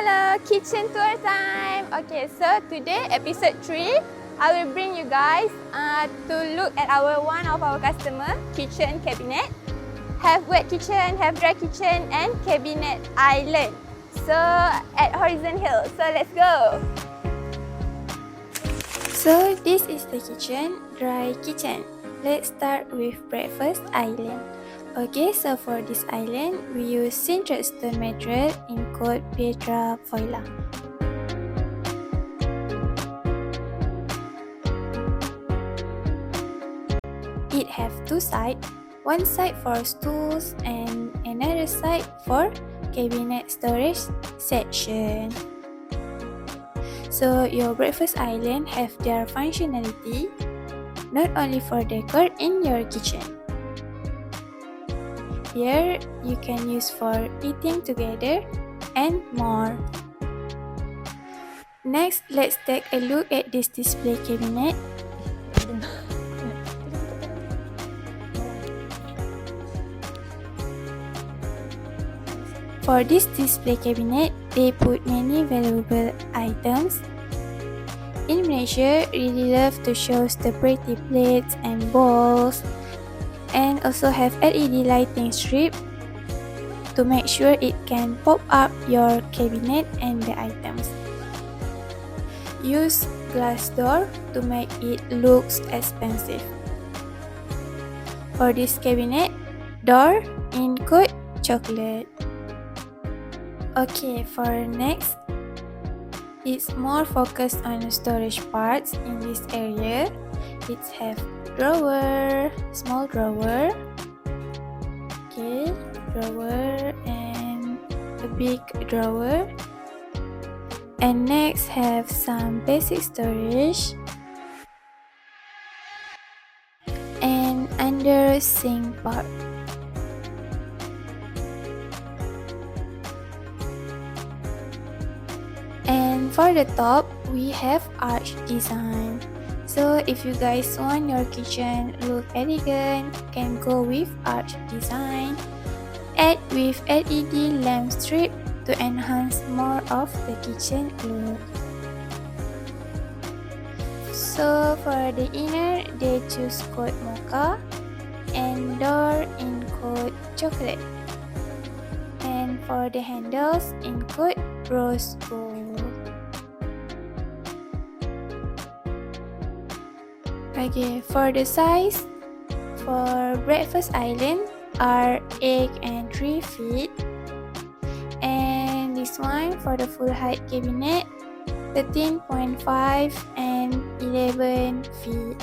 Hello, kitchen tour time. Okay, so today episode 3, I will bring you guys to look at one of our customer kitchen cabinet. Have wet kitchen, have dry kitchen, and cabinet island. So at Horizon Hill. So let's go. So this is the kitchen, dry kitchen. Let's start with breakfast island. Okay, so for this island, we use sintered stone material in code Pietra Voila. It have two sides, one side for stools and another side for cabinet storage section. So your breakfast island have their functionality, not only for decor in your kitchen. Here, you can use for eating together and more. Next, let's take a look at this display cabinet. For this display cabinet, they put many valuable items. In Malaysia, really love to show the pretty plates and bowls, and also have LED lighting strip to make sure it can pop up your cabinet and the items. Use glass door to make it looks expensive. For this cabinet, door include chocolate. Okay, for next, it's more focused on the storage parts in this area. It have drawer, small drawer, okay, drawer and a big drawer, and next have some basic storage and under sink part. And for the top, we have arch design. So if you guys want your kitchen look elegant, can go with arch design. Add with LED lamp strip to enhance more of the kitchen look. So for the inner, they choose code mocha and door in code chocolate. And for the handles, in code rose gold. Okay, for the size, for breakfast island are 8 and 3 feet, and this one for the full height cabinet 13.5 and 11 feet.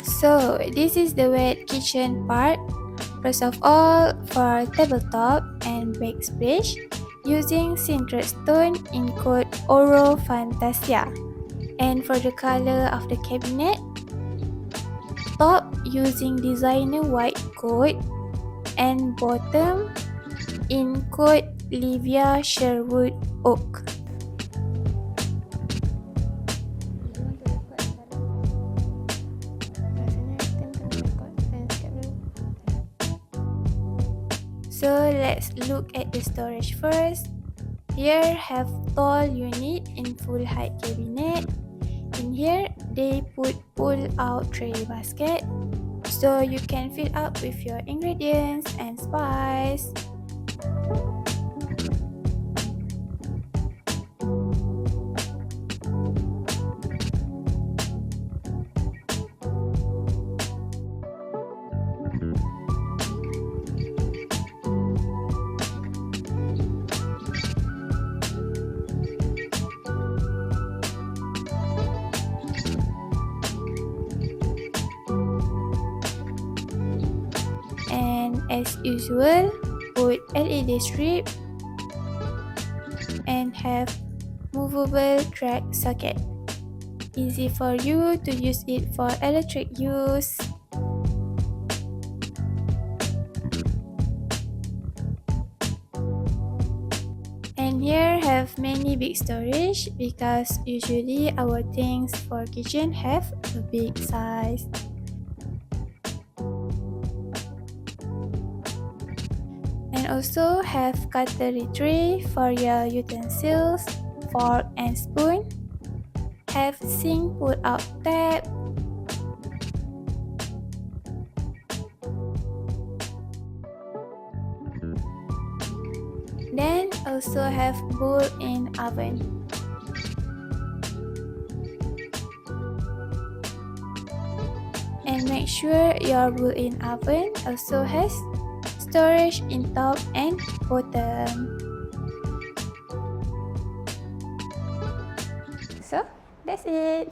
So this is the wet kitchen part. First of all, for tabletop and backsplash, using sintered stone in code Oro Fantasia. And for the color of the cabinet, top using designer white coat and bottom in code Livia Sherwood Oak. So let's look at the storage first. Here have tall unit in full height cabinet. In here, they put pull-out tray basket, so you can fill up with your ingredients and spice. As usual, put LED strip and have movable track socket. Easy for you to use it for electric use. And here have many big storage because usually our things for kitchen have a big size. also have cutlery tray for your utensils, fork and spoon. Have sink pull-out tab. Then also have built-in oven. And make sure your built-in oven also has storage in top and bottom. So that's it.